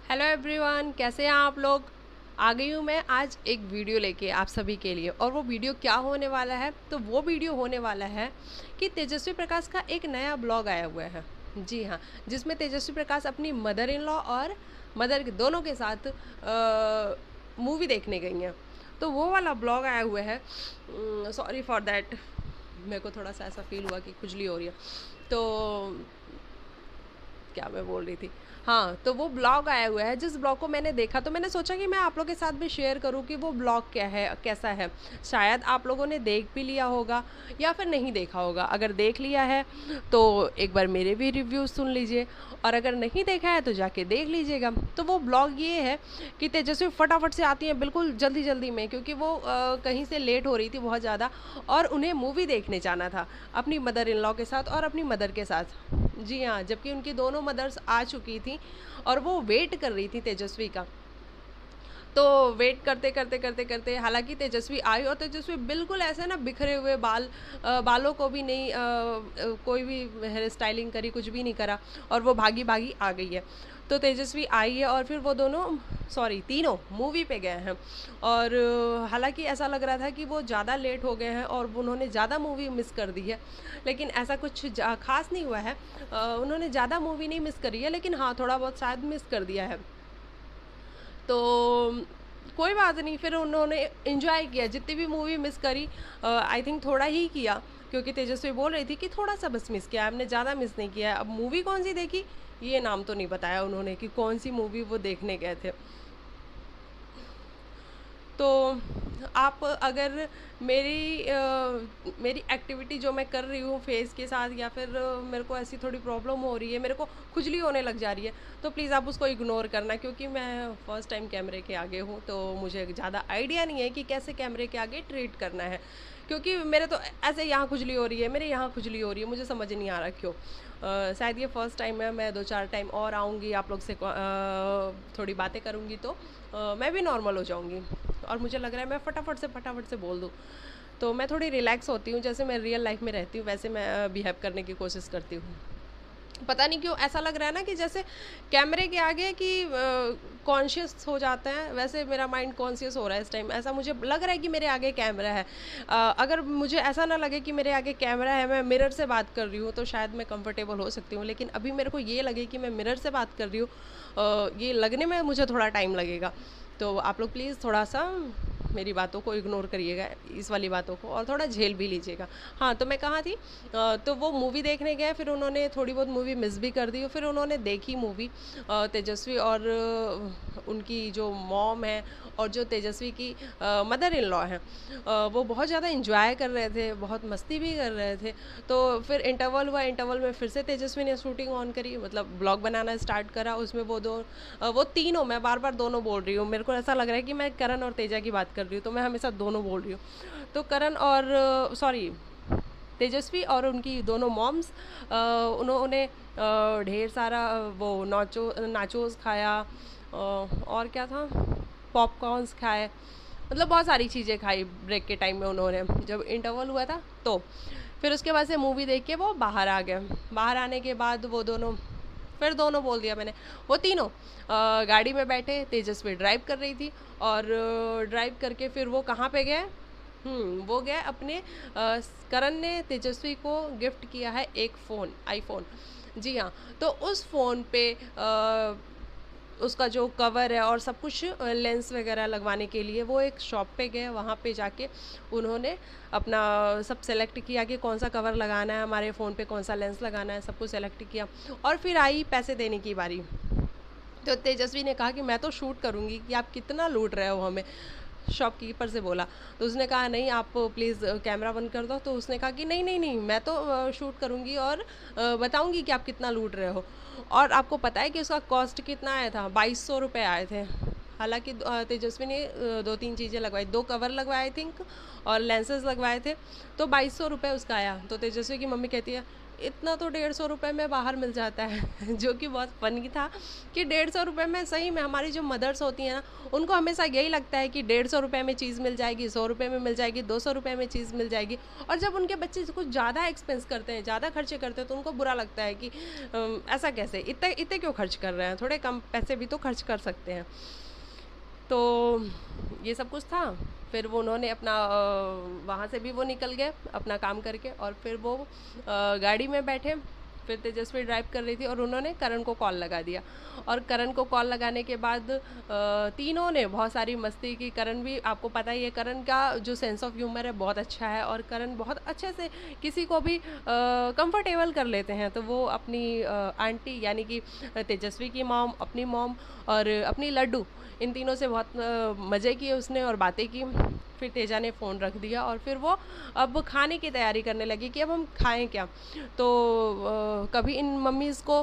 Hello everyone, कैसे हैं आप लोग। आ गई हूँ मैं आज एक वीडियो लेके आप सभी के लिए। और वो वीडियो क्या होने वाला है, तो वो वीडियो होने वाला है कि तेजस्वी प्रकाश का एक नया ब्लॉग आया हुआ है। जी हाँ, जिसमें तेजस्वी प्रकाश अपनी मदर इन लॉ और मदर के दोनों के साथ मूवी देखने गई हैं। तो वो वाला ब्लॉग आया हुआ है। सॉरी फॉर दैट, मेरे को थोड़ा सा ऐसा फील हुआ कि खुजली हो रही है। तो क्या मैं बोल रही थी, हाँ, तो वो ब्लॉग आया हुआ है। जिस ब्लॉग को मैंने देखा तो मैंने सोचा कि मैं आप लोगों के साथ भी शेयर करूं कि वो ब्लॉग क्या है, कैसा है। शायद आप लोगों ने देख भी लिया होगा या फिर नहीं देखा होगा। अगर देख लिया है तो एक बार मेरे भी रिव्यूज़ सुन लीजिए, और अगर नहीं देखा है तो जाके देख लीजिएगा। तो वो ब्लॉग ये है कि तेजस्वी फटाफट से आती हैं बिल्कुल जल्दी जल्दी में, क्योंकि वो कहीं से लेट हो रही थी बहुत ज़्यादा, और उन्हें मूवी देखने जाना था अपनी मदर इन लॉ के साथ और अपनी मदर के साथ। जी हाँ, जबकि उनकी दोनों मदर्स आ चुकी थी और वो वेट कर रही थी तेजस्वी का। तो वेट करते करते करते करते हालांकि तेजस्वी आई, और तेजस्वी बिल्कुल ऐसे ना बिखरे हुए बालों को भी नहीं कोई भी हेयर स्टाइलिंग करी, कुछ भी नहीं करा, और वो भागी भागी आ गई है। तो तेजस्वी आई है और फिर वो दोनों, सॉरी तीनों मूवी पे गए हैं। और हालांकि ऐसा लग रहा था कि वो ज़्यादा लेट हो गए हैं और उन्होंने ज़्यादा मूवी मिस कर दी है, लेकिन ऐसा कुछ खास नहीं हुआ है। उन्होंने ज़्यादा मूवी नहीं मिस करी है, लेकिन हाँ, थोड़ा बहुत शायद मिस कर दिया है। तो कोई बात नहीं, फिर उन्होंने इन्जॉय किया जितनी भी मूवी मिस करी। आई थिंक थोड़ा ही किया, क्योंकि तेजस्वी बोल रही थी कि थोड़ा सा बस मिस किया, हमने ज़्यादा मिस नहीं किया है। अब मूवी कौन सी देखी ये नाम तो नहीं बताया उन्होंने कि कौन सी मूवी वो देखने गए थे। तो आप अगर मेरी एक्टिविटी जो मैं कर रही हूँ फेस के साथ, या फिर मेरे को ऐसी थोड़ी प्रॉब्लम हो रही है, मेरे को खुजली होने लग जा रही है, तो प्लीज़ आप उसको इग्नोर करना, क्योंकि मैं फ़र्स्ट टाइम कैमरे के आगे हूँ, तो मुझे ज़्यादा आइडिया नहीं है कि कैसे कैमरे के आगे ट्रीट करना है। क्योंकि मेरे तो ऐसे यहाँ खुजली हो रही है, मेरे यहाँ खुजली हो रही है, मुझे समझ नहीं आ रहा क्यों। शायद ये फ़र्स्ट टाइम है, मैं 2-4 टाइम और आऊँगी आप लोग से थोड़ी बातें करूँगी तो मैं भी नॉर्मल हो जाऊँगी, और मुझे लग रहा है मैं फटाफट से बोल दूँ। तो मैं थोड़ी रिलैक्स होती हूँ, जैसे मैं रियल लाइफ में रहती हूँ वैसे मैं बिहेव करने की कोशिश करती हूँ। पता नहीं क्यों ऐसा लग रहा है ना कि जैसे कैमरे के आगे कि कॉन्शियस हो जाते हैं, वैसे मेरा माइंड कॉन्शियस हो रहा है इस टाइम। ऐसा मुझे लग रहा है कि मेरे आगे कैमरा है। अगर मुझे ऐसा ना लगे कि मेरे आगे कैमरा है, मैं मिरर से बात कर रही हूँ, तो शायद मैं कंफर्टेबल हो सकती हूँ। लेकिन अभी मेरे को ये लगे कि मैं मिरर से बात कर रही हूँ, ये लगने में मुझे थोड़ा टाइम लगेगा। तो आप लोग प्लीज़ थोड़ा सा मेरी बातों को इग्नोर करिएगा, इस वाली बातों को, और थोड़ा झेल भी लीजिएगा। हाँ, तो मैं कहाँ थी। तो वो मूवी देखने गए, फिर उन्होंने थोड़ी बहुत मूवी मिस भी कर दी, फिर उन्होंने देखी मूवी। तेजस्वी और उनकी जो मॉम है और जो तेजस्वी की मदर इन लॉ हैं, वो बहुत ज़्यादा इंजॉय कर रहे थे, बहुत मस्ती भी कर रहे थे। तो फिर इंटरवल हुआ, इंटरवल में फिर से तेजस्वी ने शूटिंग ऑन करी, मतलब ब्लॉग बनाना स्टार्ट करा। उसमें वो तीनों, मैं बार बार दोनों बोल रही हूँ, मेरे को ऐसा लग रहा है कि मैं करण और तेजा की बात कर रही हूँ, तो मैं हमेशा दोनों बोल रही हूँ। तो करण और सॉरी तेजस्वी और उनकी दोनों मॉम्स, उन्होंने ढेर सारा वो नाचोस खाया, और क्या था, पॉपकॉर्न्स खाए, मतलब बहुत सारी चीज़ें खाई ब्रेक के टाइम में उन्होंने, जब इंटरवल हुआ था। तो फिर उसके बाद से मूवी देख के वो बाहर आ गए। बाहर आने के बाद वो दोनों, फिर दोनों बोल दिया मैंने, वो तीनों गाड़ी में बैठे, तेजस्वी ड्राइव कर रही थी, और ड्राइव करके फिर वो कहाँ पे गए। वो गए अपने करण ने तेजस्वी को गिफ्ट किया है एक फ़ोन, आईफोन। जी हाँ, तो उस फ़ोन पे उसका जो कवर है और सब कुछ, लेंस वगैरह लगवाने के लिए वो एक शॉप पे गए। वहाँ पे जाके उन्होंने अपना सब सेलेक्ट किया कि कौन सा कवर लगाना है हमारे फ़ोन पे, कौन सा लेंस लगाना है, सब कुछ सेलेक्ट किया। और फिर आई पैसे देने की बारी। तो तेजस्वी ने कहा कि मैं तो शूट करूँगी, कि आप कितना लूट रहे हो हमें, शॉपकीपर से बोला। तो उसने कहा नहीं, आप प्लीज़ कैमरा बंद कर दो। तो उसने कहा कि नहीं नहीं नहीं, मैं तो शूट करूँगी और बताऊँगी कि आप कितना लूट रहे हो। और आपको पता है कि उसका कॉस्ट कितना आया था, 2200 रुपये आए थे। हालांकि तेजस्वी ने 2-3 चीज़ें लगवाई, 2 कवर लगवाए आई थिंक, और लेंसेज लगवाए थे। तो 2200 रुपये उसका आया। तो तेजस्वी की मम्मी कहती है इतना तो 150 रुपये में बाहर मिल जाता है जो कि बहुत फ़नी था कि 150 रुपये में सही में हमारी जो मदर्स होती हैं ना, उनको हमेशा यही लगता है कि 150 रुपये में चीज़ मिल जाएगी, 100 रुपये में मिल जाएगी, 200 रुपये में चीज़ मिल जाएगी। और जब उनके बच्चे कुछ ज़्यादा एक्सपेंस करते हैं, ज़्यादा खर्चे करते हैं, तो उनको बुरा लगता है कि ऐसा कैसे, इतने इतने क्यों खर्च कर रहे हैं, थोड़े कम पैसे भी तो खर्च कर सकते हैं। तो ये सब कुछ था। फिर वो उन्होंने अपना वहाँ से भी वो निकल गए अपना काम करके, और फिर वो गाड़ी में बैठे। फिर तेजस्वी ड्राइव कर रही थी और उन्होंने करण को कॉल लगा दिया। और करण को कॉल लगाने के बाद तीनों ने बहुत सारी मस्ती की। करण भी, आपको पता ही है, करण का जो सेंस ऑफ ह्यूमर है बहुत अच्छा है, और करण बहुत अच्छे से किसी को भी कंफर्टेबल कर लेते हैं। तो वो अपनी आंटी यानी कि तेजस्वी की मॉम, अपनी मॉम और अपनी लड्डू, इन तीनों से बहुत मज़े किए उसने और बातें की। फिर तेजा ने फ़ोन रख दिया और फिर वो अब खाने की तैयारी करने लगी कि अब हम खाएं क्या। तो कभी इन मम्मीज़ को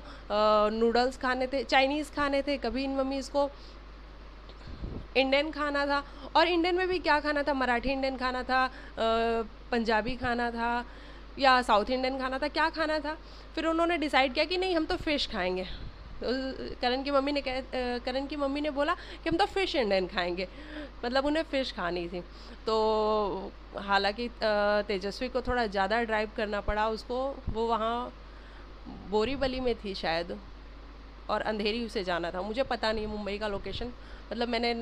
नूडल्स खाने थे, चाइनीज़ खाने थे, कभी इन मम्मीज़ को इंडियन खाना था। और इंडियन में भी क्या खाना था, मराठी इंडियन खाना था, पंजाबी खाना था, या साउथ इंडियन खाना था, क्या खाना था। फिर उन्होंने डिसाइड किया कि नहीं, हम तो फ़िश खाएंगे। करण की मम्मी ने बोला कि हम तो फ़िश इंडियन खाएंगे, मतलब उन्हें फ़िश खानी थी। तो हालांकि तेजस्वी को थोड़ा ज़्यादा ड्राइव करना पड़ा उसको। वो वहाँ बोरीवली में थी शायद, और अंधेरी उसे जाना था, मुझे पता नहीं मुंबई का लोकेशन, मतलब मैंने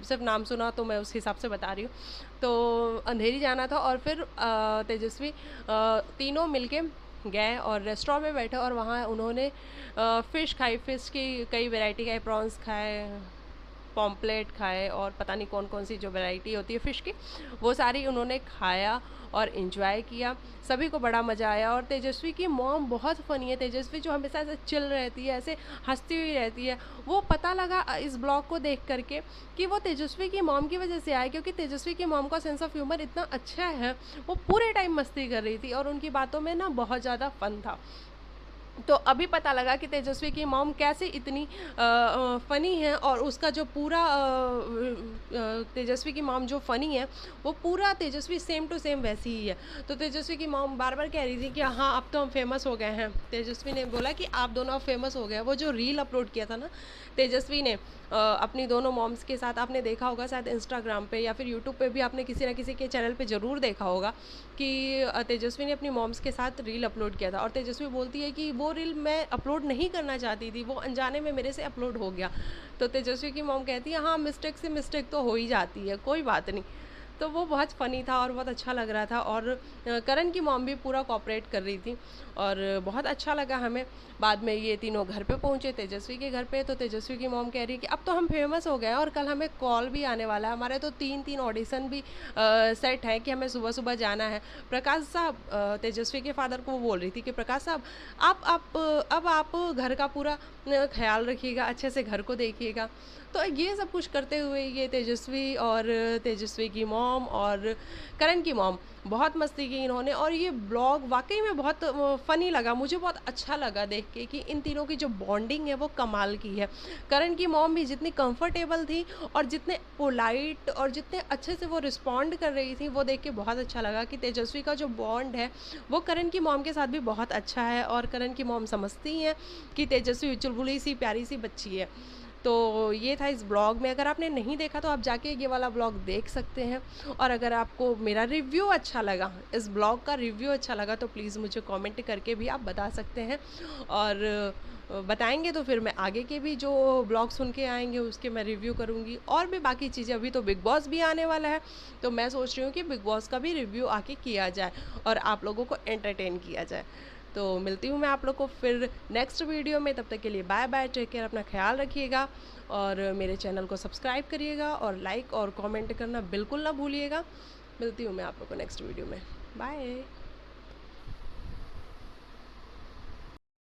सिर्फ नाम सुना तो मैं उस हिसाब से बता रही हूँ। तो अंधेरी जाना था, और फिर तेजस्वी तीनों मिलके गए और रेस्टोरेंट में बैठे, और वहाँ उन्होंने फ़िश खाई। फ़िश की कई वैरायटी खाए, प्रॉन्स खाए, पॉम्पलेट खाए, और पता नहीं कौन कौन सी जो वैरायटी होती है फ़िश की, वो सारी उन्होंने खाया और इन्जॉय किया। सभी को बड़ा मज़ा आया। और तेजस्वी की मॉम बहुत फ़नी है। तेजस्वी जो हमेशा ऐसे चिल रहती है, ऐसे हंसती हुई रहती है, वो पता लगा इस ब्लॉग को देख करके कि वो तेजस्वी की मॉम की वजह से आए, क्योंकि तेजस्वी की मॉम का सेंस ऑफ ह्यूमर इतना अच्छा है। वो पूरे टाइम मस्ती कर रही थी और उनकी बातों में ना बहुत ज़्यादा फ़न था। तो अभी पता लगा कि तेजस्वी की मॉम कैसे इतनी फ़नी है, और उसका जो पूरा तेजस्वी की मॉम जो फ़नी है, वो पूरा तेजस्वी सेम टू सेम वैसी ही है। तो तेजस्वी की मॉम बार बार कह रही थी कि हाँ, अब तो हम फेमस हो गए हैं। तेजस्वी ने बोला कि आप दोनों अब फेमस हो गए। वो जो रील अपलोड किया था ना तेजस्वी ने अपनी दोनों मॉम्स के साथ, आपने देखा होगा शायद इंस्टाग्राम पे या फिर यूट्यूब पे भी, आपने किसी ना किसी के चैनल पे ज़रूर देखा होगा कि तेजस्वी ने अपनी मॉम्स के साथ रील अपलोड किया था। और तेजस्वी बोलती है कि वो रील मैं अपलोड नहीं करना चाहती थी, वो अनजाने में मेरे से अपलोड हो गया। तो तेजस्वी की मॉम कहती है हाँ, मिस्टेक से मिस्टेक तो हो ही जाती है, कोई बात नहीं। तो वो बहुत फ़नी था और बहुत अच्छा लग रहा था। और करण की मॉम भी पूरा कोऑपरेट कर रही थी, और बहुत अच्छा लगा हमें। बाद में ये तीनों घर पे पहुँचे, तेजस्वी के घर पे। तो तेजस्वी की मॉम कह रही है कि अब तो हम फेमस हो गए, और कल हमें कॉल भी आने वाला है, हमारे तो 3 ऑडिशन भी सेट है कि हमें सुबह सुबह जाना है। प्रकाश साहब, तेजस्वी के फादर को वो बोल रही थी कि प्रकाश साहब, अब आप घर का पूरा ख्याल रखिएगा, अच्छे से घर को देखिएगा। तो ये सब कुछ करते हुए ये तेजस्वी और तेजस्वी की मॉम और करण की मॉम बहुत मस्ती की इन्होंने। और ये ब्लॉग वाकई में बहुत फ़नी लगा, मुझे बहुत अच्छा लगा देख के कि इन तीनों की जो बॉन्डिंग है वो कमाल की है। करण की मॉम भी जितनी कंफर्टेबल थी और जितने पोलाइट और जितने अच्छे से वो रिस्पॉन्ड कर रही थी, वो देख के बहुत अच्छा लगा कि तेजस्वी का जो बॉन्ड है वो करण की मॉम के साथ भी बहुत अच्छा है। और करण की मॉम समझती हैं कि तेजस्वी चुलबुली सी प्यारी सी बच्ची है। तो ये था इस ब्लॉग में। अगर आपने नहीं देखा तो आप जाके ये वाला ब्लॉग देख सकते हैं। और अगर आपको मेरा रिव्यू अच्छा लगा, इस ब्लॉग का रिव्यू अच्छा लगा, तो प्लीज़ मुझे कमेंट करके भी आप बता सकते हैं। और बताएंगे तो फिर मैं आगे के भी जो ब्लॉग सुन के आएंगे उसके मैं रिव्यू करूँगी, और भी बाकी चीज़ें। अभी तो बिग बॉस भी आने वाला है, तो मैं सोच रही हूँ कि बिग बॉस का भी रिव्यू आके किया जाए और आप लोगों को एंटरटेन किया जाए। तो मिलती हूँ मैं आप लोग को फिर नेक्स्ट वीडियो में। तब तक के लिए बाय बाय, टेक केयर, अपना ख्याल रखिएगा, और मेरे चैनल को सब्सक्राइब करिएगा, और लाइक और कमेंट करना बिल्कुल ना भूलिएगा। मिलती हूँ मैं आप लोग को नेक्स्ट वीडियो में। बाय।